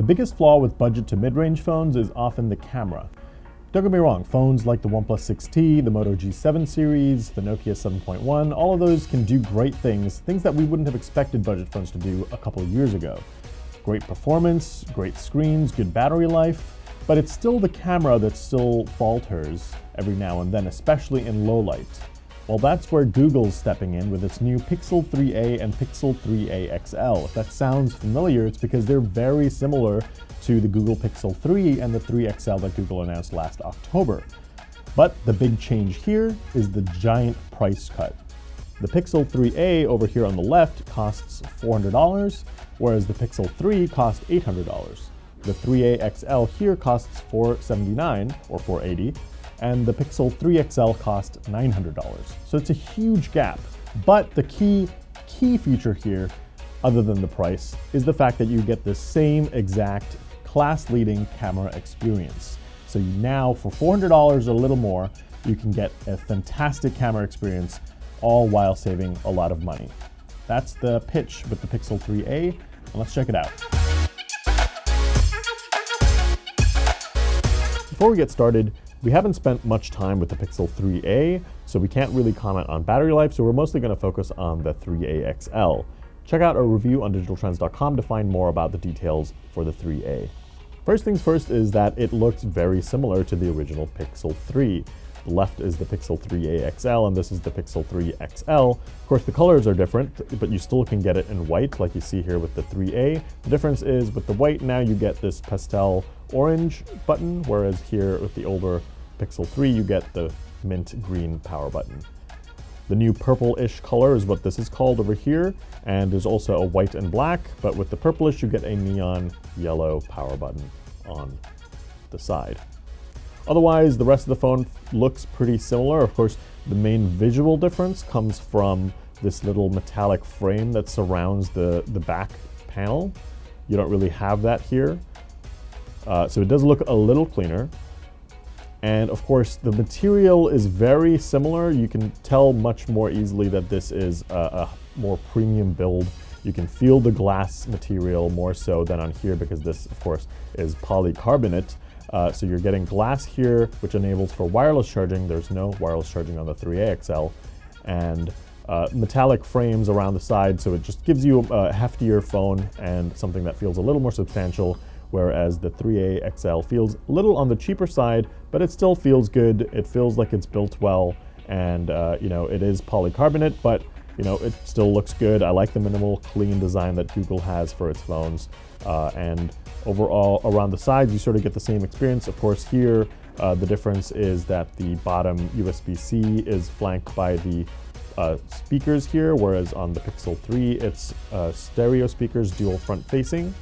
The biggest flaw with budget to mid-range phones is often the camera. Don't get me wrong, phones like the OnePlus 6T, the Moto G7 series, the Nokia 7.1, all of those can do great things that we wouldn't have expected budget phones to do a couple of years ago. Great performance, great screens, good battery life, but it's still the camera that still falters every now and then, especially in low light. Well, that's where Google's stepping in with its new Pixel 3a and Pixel 3a XL. If that sounds familiar, it's because they're very similar to the Google Pixel 3 and the 3 XL that Google announced last October. But the big change here is the giant price cut. The Pixel 3a over here on the left costs $400, whereas the Pixel 3 costs $800. The 3a XL here costs $479 or $480, and the Pixel 3 XL costs $900. So it's a huge gap. But the key feature here, other than the price, is the fact that you get the same exact class-leading camera experience. So now for $400 or a little more, you can get a fantastic camera experience, all while saving a lot of money. That's the pitch with the Pixel 3a, and let's check it out. Before we get started, we haven't spent much time with the Pixel 3a, so we can't really comment on battery life, so we're mostly going to focus on the 3a XL. Check out our review on digitaltrends.com to find more about the details for the 3a. First things first is that it looks very similar to the original Pixel 3. The left is the Pixel 3a XL and this is the Pixel 3 XL. Of course, the colors are different, but you still can get it in white like you see here with the 3a. The difference is with the white now you get this pastel orange button, whereas here with the older Pixel 3 you get the mint green power button. The new purple-ish color is what this is called over here, and there's also a white and black, but with the purplish you get a neon yellow power button on the side. Otherwise, the rest of the phone looks pretty similar. Of course, the main visual difference comes from this little metallic frame that surrounds the back panel. You don't really have that here. So it does look a little cleaner. And of course, the material is very similar. You can tell much more easily that this is a more premium build. You can feel the glass material more so than on here because this, of course, is polycarbonate. So you're getting glass here, which enables for wireless charging. There's no wireless charging on the 3a XL. And metallic frames around the side, so it just gives you a heftier phone and something that feels a little more substantial, whereas the 3a XL feels a little on the cheaper side, but it still feels good. It feels like it's built well, and it is polycarbonate, but it still looks good. I like the minimal, clean design that Google has for its phones, and overall around the sides you sort of get the same experience. Of course, here the difference is that the bottom USB-C is flanked by the speakers here, whereas on the Pixel 3 it's stereo speakers, dual front-facing.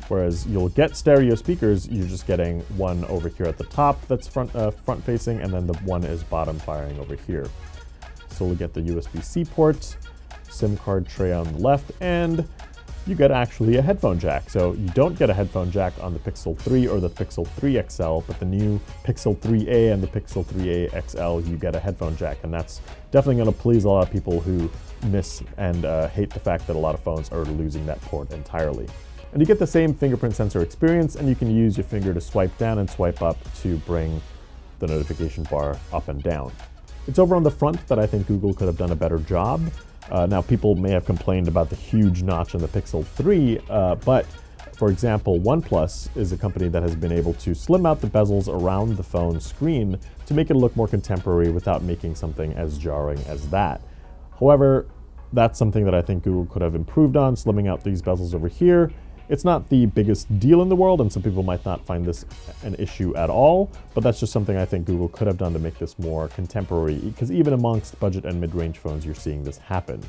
Whereas you'll get stereo speakers, you're just getting one over here at the top that's front-facing, and then the one is bottom firing over here. So we'll get the USB-C port, SIM card tray on the left, and you get actually a headphone jack. So you don't get a headphone jack on the Pixel 3 or the Pixel 3 XL, but the new Pixel 3a and the Pixel 3a XL, you get a headphone jack, and that's definitely going to please a lot of people who miss and hate the fact that a lot of phones are losing that port entirely. And you get the same fingerprint sensor experience, and you can use your finger to swipe down and swipe up to bring the notification bar up and down. It's over on the front that I think Google could have done a better job. Now, people may have complained about the huge notch on the Pixel 3, but for example, OnePlus is a company that has been able to slim out the bezels around the phone screen to make it look more contemporary without making something as jarring as that. However, that's something that I think Google could have improved on, slimming out these bezels over here. It's not the biggest deal in the world, and some people might not find this an issue at all, but that's just something I think Google could have done to make this more contemporary, because even amongst budget and mid-range phones, you're seeing this happen.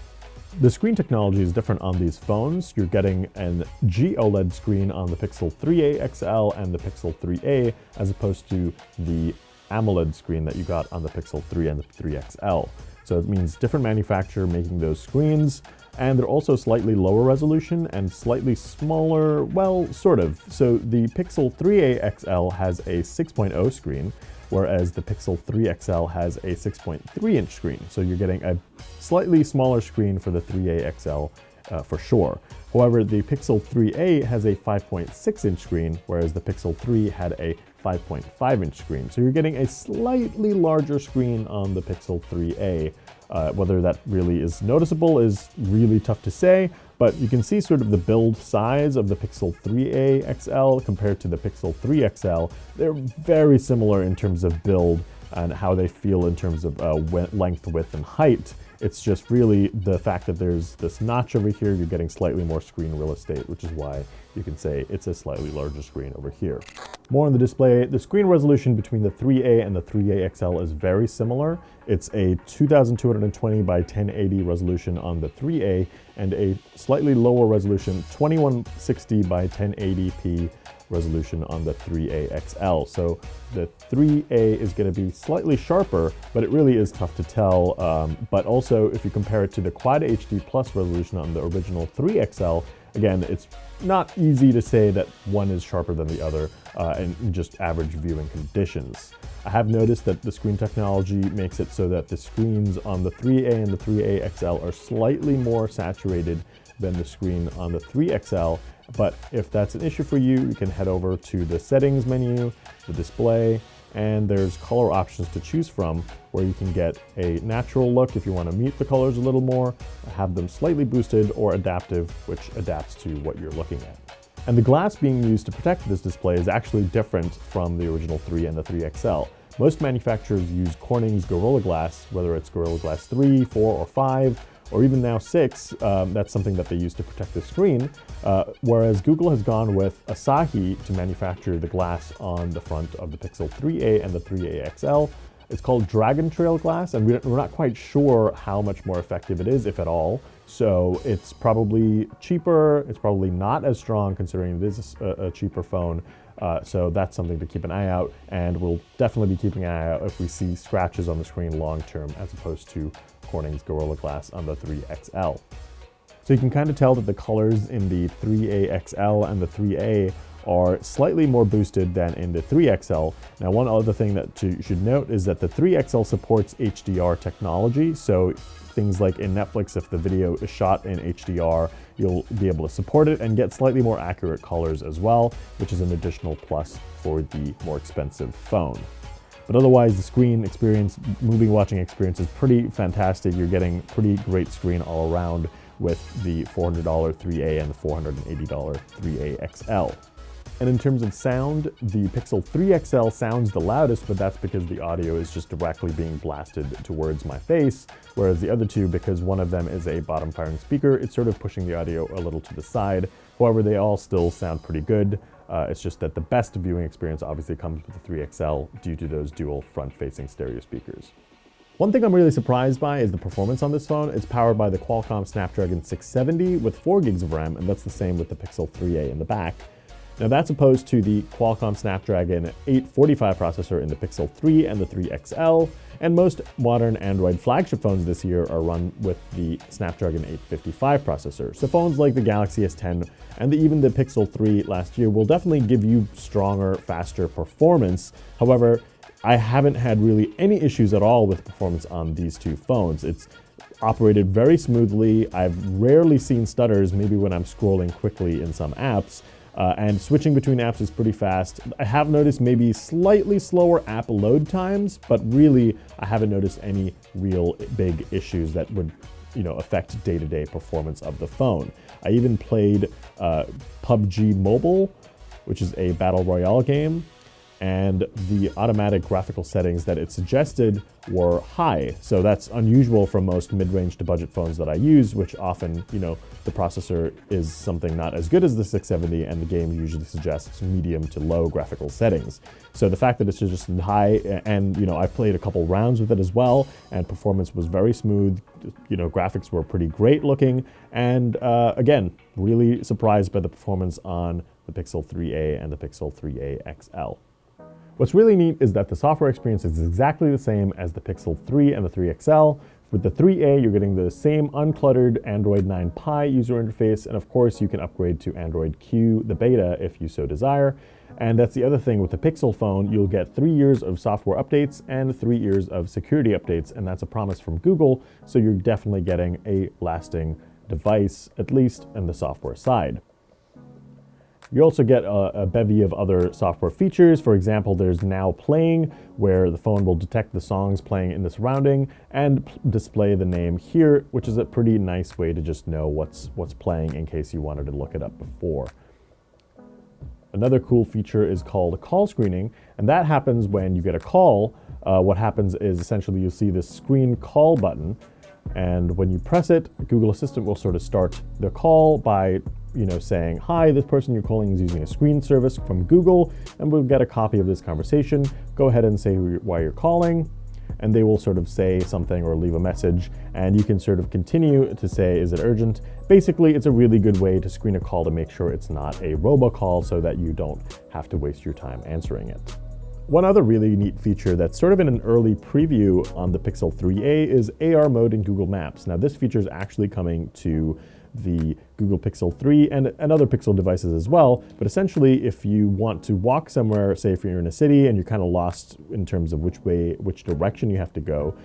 The screen technology is different on these phones. You're getting an GOLED screen on the Pixel 3a XL and the Pixel 3a, as opposed to the AMOLED screen that you got on the Pixel 3 and the 3 XL. So it means different manufacturer making those screens. And they're also slightly lower resolution and slightly smaller, well, sort of. So the Pixel 3a XL has a 6.0 screen, whereas the Pixel 3 XL has a 6.3 inch screen. So you're getting a slightly smaller screen for the 3a XL, for sure. However, the Pixel 3a has a 5.6-inch screen, whereas the Pixel 3 had a 5.5-inch screen. So you're getting a slightly larger screen on the Pixel 3a. Whether that really is noticeable is really tough to say, but you can see sort of the build size of the Pixel 3a XL compared to the Pixel 3 XL. They're very similar in terms of build and how they feel in terms of length, width, and height. It's just really the fact that there's this notch over here, you're getting slightly more screen real estate, which is why you can say it's a slightly larger screen over here. More on the display, the screen resolution between the 3A and the 3A XL is very similar. It's a 2220 by 1080 resolution on the 3A and a slightly lower resolution, 2160 by 1080p resolution on the 3A XL. So the 3A is going to be slightly sharper, but it really is tough to tell. But also, if you compare it to the Quad HD Plus resolution on the original 3 XL, again, it's not easy to say that one is sharper than the other in just average viewing conditions. I have noticed that the screen technology makes it so that the screens on the 3A and the 3A XL are slightly more saturated than the screen on the 3XL. But if that's an issue for you, you can head over to the settings menu, the display, and there's color options to choose from where you can get a natural look if you want to mute the colors a little more, have them slightly boosted, or adaptive, which adapts to what you're looking at. And the glass being used to protect this display is actually different from the original 3 and the 3XL. Most manufacturers use Corning's Gorilla Glass, whether it's Gorilla Glass 3, 4, or 5, or even now 6, that's something that they use to protect the screen, whereas Google has gone with Asahi to manufacture the glass on the front of the Pixel 3a and the 3a XL. It's called Dragon Trail glass, and we're not quite sure how much more effective it is, if at all. So it's probably cheaper, it's probably not as strong considering it is a cheaper phone. So that's something to keep an eye out, and we'll definitely be keeping an eye out if we see scratches on the screen long term as opposed to Corning's Gorilla Glass on the 3XL. So you can kind of tell that the colors in the 3A XL and the 3A are slightly more boosted than in the 3XL. Now, one other thing that you should note is that the 3XL supports HDR technology. So things like in Netflix, if the video is shot in HDR, you'll be able to support it and get slightly more accurate colors as well, which is an additional plus for the more expensive phone. But otherwise, the screen experience, movie watching experience is pretty fantastic. You're getting pretty great screen all around with the $400 3A and the $480 3A XL. And in terms of sound, the Pixel 3 XL sounds the loudest, but that's because the audio is just directly being blasted towards my face, whereas the other two, because one of them is a bottom-firing speaker, it's sort of pushing the audio a little to the side. However, they all still sound pretty good. It's just that the best viewing experience obviously comes with the 3 XL due to those dual front-facing stereo speakers. One thing I'm really surprised by is the performance on this phone. It's powered by the Qualcomm Snapdragon 670 with 4 gigs of RAM, and that's the same with the Pixel 3a in the back. Now that's opposed to the Qualcomm Snapdragon 845 processor in the Pixel 3 and the 3 XL, and most modern Android flagship phones this year are run with the Snapdragon 855 processor. So phones like the Galaxy S10 and even the Pixel 3 last year will definitely give you stronger, faster performance. However, I haven't had really any issues at all with performance on these two phones. It's operated very smoothly. I've rarely seen stutters, maybe when I'm scrolling quickly in some apps. And switching between apps is pretty fast. I have noticed maybe slightly slower app load times, but really I haven't noticed any real big issues that would, affect day-to-day performance of the phone. I even played PUBG Mobile, which is a battle royale game, and the automatic graphical settings that it suggested were high. So that's unusual for most mid-range to budget phones that I use, which often, the processor is something not as good as the 670, and the game usually suggests medium to low graphical settings. So the fact that it's just high, and I played a couple rounds with it as well, and performance was very smooth, graphics were pretty great looking, and again, really surprised by the performance on the Pixel 3a and the Pixel 3a XL. What's really neat is that the software experience is exactly the same as the Pixel 3 and the 3 XL. With the 3A, you're getting the same uncluttered Android 9 Pie user interface, and of course you can upgrade to Android Q, the beta, if you so desire. And that's the other thing with the Pixel phone, you'll get 3 years of software updates and 3 years of security updates, and that's a promise from Google, so you're definitely getting a lasting device, at least in the software side. You also get a bevy of other software features. For example, there's Now Playing, where the phone will detect the songs playing in the surrounding and display the name here, which is a pretty nice way to just know what's playing in case you wanted to look it up before. Another cool feature is called call screening, and that happens when you get a call. What happens is essentially you'll see this screen call button, and when you press it, Google Assistant will sort of start the call by saying, hi, this person you're calling is using a screen service from Google, and we'll get a copy of this conversation. Go ahead and say why you're calling, and they will sort of say something or leave a message, and you can sort of continue to say, is it urgent? Basically, it's a really good way to screen a call to make sure it's not a robocall so that you don't have to waste your time answering it. One other really neat feature that's sort of in an early preview on the Pixel 3a is AR mode in Google Maps. Now, this feature is actually coming to the Google Pixel 3 and other Pixel devices as well. But essentially, if you want to walk somewhere, say if you're in a city and you're kind of lost in terms of which direction you have to go,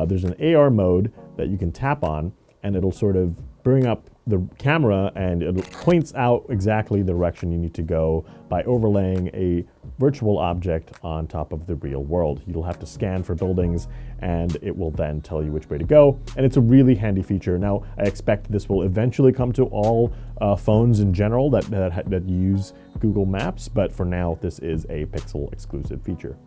there's an AR mode that you can tap on, and it'll sort of bring up the camera and it points out exactly the direction you need to go by overlaying a virtual object on top of the real world. You'll have to scan for buildings and it will then tell you which way to go. And it's a really handy feature. Now, I expect this will eventually come to all phones in general that use Google Maps, but for now, this is a Pixel exclusive feature.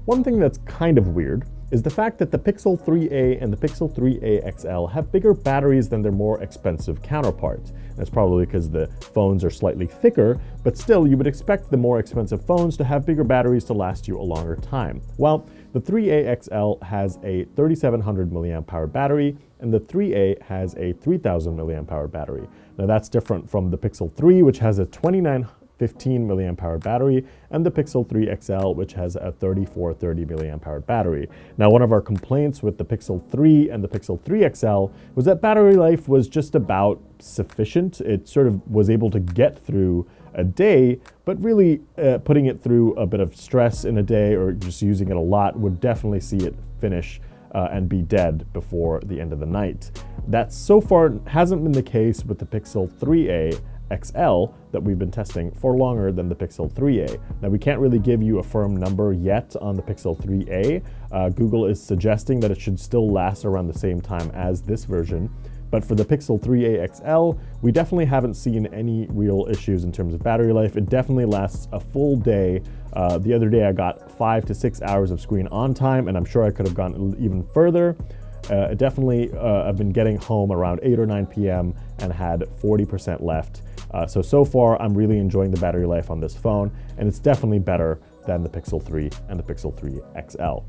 One thing that's kind of weird is the fact that the Pixel 3a and the Pixel 3a XL have bigger batteries than their more expensive counterparts. That's probably because the phones are slightly thicker, but still you would expect the more expensive phones to have bigger batteries to last you a longer time. Well, the 3a XL has a 3700 milliamp hour battery and the 3a has a 3000 milliamp hour battery. Now that's different from the Pixel 3, which has a 2915 milliamp hour battery, and the Pixel 3 XL, which has a 3430 milliamp hour battery. Now, one of our complaints with the Pixel 3 and the Pixel 3 XL was that battery life was just about sufficient. It sort of was able to get through a day, but really putting it through a bit of stress in a day or just using it a lot would definitely see it finish and be dead before the end of the night. That so far hasn't been the case with the Pixel 3a XL that we've been testing for longer than the Pixel 3a. Now, we can't really give you a firm number yet on the Pixel 3a. Google is suggesting that it should still last around the same time as this version. But for the Pixel 3a XL, we definitely haven't seen any real issues in terms of battery life. It definitely lasts a full day. The other day I got 5 to 6 hours of screen on time, and I'm sure I could have gone even further. I've been getting home around 8 or 9 p.m. and had 40% left. So far, I'm really enjoying the battery life on this phone, and it's definitely better than the Pixel 3 and the Pixel 3 XL.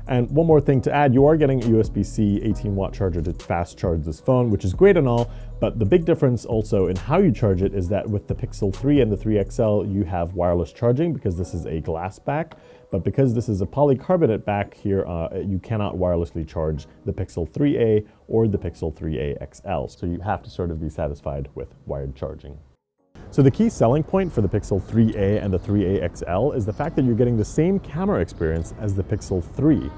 And one more thing to add, you are getting a USB-C 18-watt charger to fast charge this phone, which is great and all, but the big difference also in how you charge it is that with the Pixel 3 and the 3 XL, you have wireless charging because this is a glass back, but because this is a polycarbonate back here, you cannot wirelessly charge the Pixel 3a or the Pixel 3a XL, so you have to sort of be satisfied with wired charging. So the key selling point for the Pixel 3a and the 3a XL is the fact that you're getting the same camera experience as the Pixel 3.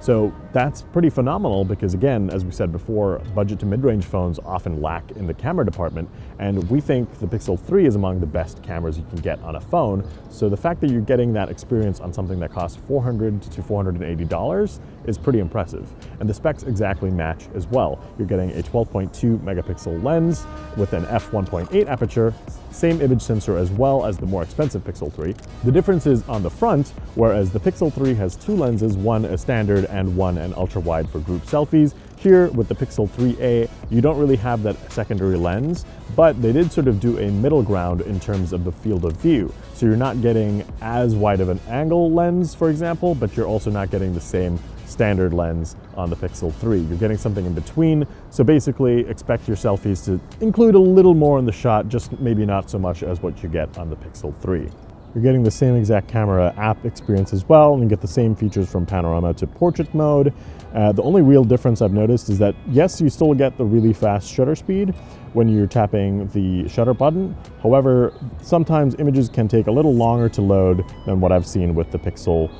So that's pretty phenomenal because, again, as we said before, budget to mid-range phones often lack in the camera department, and we think the Pixel 3 is among the best cameras you can get on a phone. So the fact that you're getting that experience on something that costs $400 to $480 is pretty impressive. And the specs exactly match as well. You're getting a 12.2 megapixel lens with an f1.8 aperture, same image sensor as well as the more expensive Pixel 3. The difference is on the front, whereas the Pixel 3 has two lenses, one a standard and one an ultra-wide for group selfies. Here with the Pixel 3a, you don't really have that secondary lens, but they did sort of do a middle ground in terms of the field of view. So you're not getting as wide of an angle lens, for example, but you're also not getting the same standard lens on the Pixel 3. You're getting something in between, so basically expect your selfies to include a little more in the shot, just maybe not so much as what you get on the Pixel 3. You're getting the same exact camera app experience as well, and you get the same features from panorama to portrait mode. The only real difference I've noticed is that, yes, you still get the really fast shutter speed when you're tapping the shutter button. However, sometimes images can take a little longer to load than what I've seen with the Pixel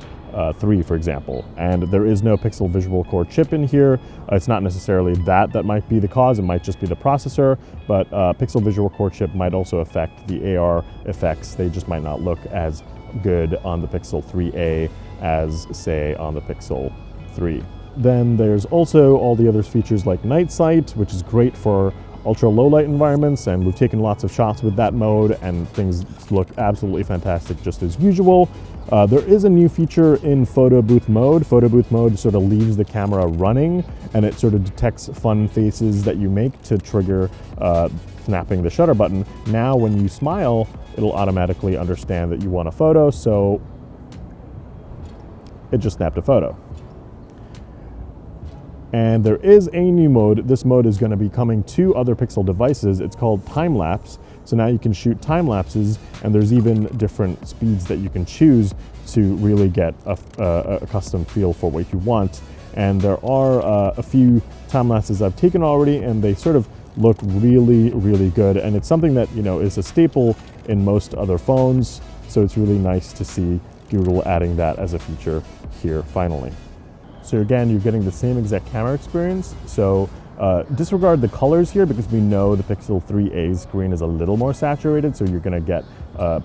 3, for example. And there is no Pixel Visual Core chip in here. It's not necessarily that might be the cause. It might just be the processor, but Pixel Visual Core chip might also affect the AR effects. They just might not look as good on the Pixel 3a as, say, on the Pixel 3. Then there's also all the other features like night sight, which is great for ultra low light environments, and we've taken lots of shots with that mode and things look absolutely fantastic just as usual. There is a new feature in photo booth mode. Photo booth mode sort of leaves the camera running and it sort of detects fun faces that you make to trigger snapping the shutter button. Now when you smile, it'll automatically understand that you want a photo, so it just snapped a photo. And there is a new mode. This mode is going to be coming to other Pixel devices. It's called time lapse. So now you can shoot time lapses, and there's even different speeds that you can choose to really get a custom feel for what you want. And there are a few time lapses I've taken already, and they sort of look really, really good. And it's something that, you know, is a staple in most other phones. So it's really nice to see Google adding that as a feature here finally. So again, you're getting the same exact camera experience. So disregard the colors here because we know the Pixel 3a screen is a little more saturated. So you're gonna get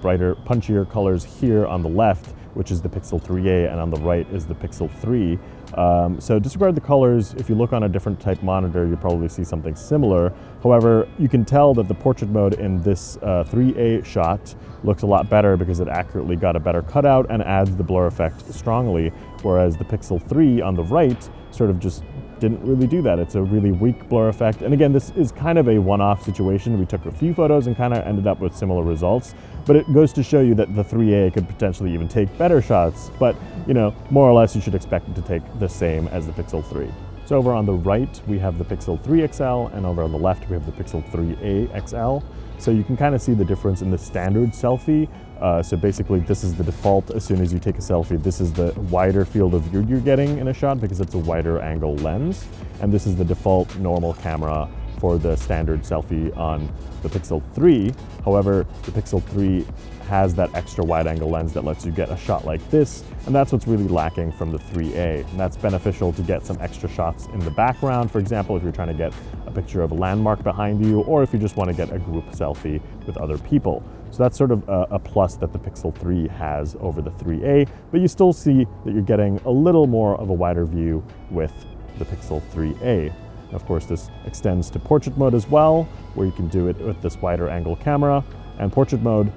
brighter, punchier colors here on the left, which is the Pixel 3a, and on the right is the Pixel 3. So disregard the colors. If you look on a different type monitor, you'll probably see something similar. However, you can tell that the portrait mode in this 3a shot looks a lot better because it accurately got a better cutout and adds the blur effect strongly, whereas the Pixel 3 on the right sort of just didn't really do that. It's a really weak blur effect. And again, this is kind of a one-off situation. We took a few photos and kind of ended up with similar results, but it goes to show you that the 3a could potentially even take better shots, but you know, more or less you should expect it to take the same as the Pixel 3. So over on the right, we have the Pixel 3 XL, and over on the left, we have the Pixel 3a XL. So you can kind of see the difference in the standard selfie. So basically this is the default. As soon as you take a selfie, this is the wider field of view you're getting in a shot because it's a wider angle lens. And this is the default normal camera for the standard selfie on the Pixel 3. However, the Pixel 3 has that extra wide angle lens that lets you get a shot like this, and that's what's really lacking from the 3a. And that's beneficial to get some extra shots in the background, for example, if you're trying to get a picture of a landmark behind you, or if you just want to get a group selfie with other people. So that's sort of a plus that the Pixel 3 has over the 3a, but you still see that you're getting a little more of a wider view with the Pixel 3a. Of course, this extends to portrait mode as well, where you can do it with this wider angle camera. And portrait mode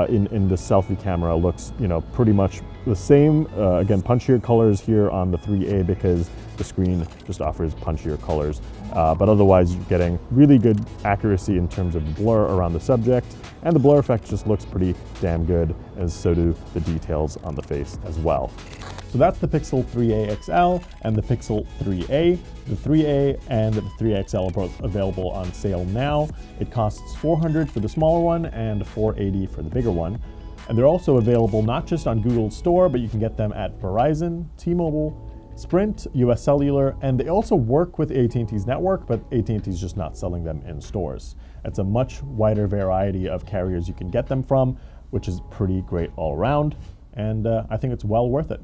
in the selfie camera looks, you know, pretty much the same. Again, punchier colors here on the 3a because the screen just offers punchier colors. But otherwise, you're getting really good accuracy in terms of blur around the subject, and the blur effect just looks pretty damn good, and so do the details on the face as well. So that's the Pixel 3a XL and the Pixel 3a. The 3a and the 3a XL are both available on sale now. It costs $400 for the smaller one and $480 for the bigger one. And they're also available not just on Google's store, but you can get them at Verizon, T-Mobile, Sprint, US Cellular, and they also work with AT&T's network, but AT&T's just not selling them in stores. It's a much wider variety of carriers you can get them from, which is pretty great all around, and I think it's well worth it.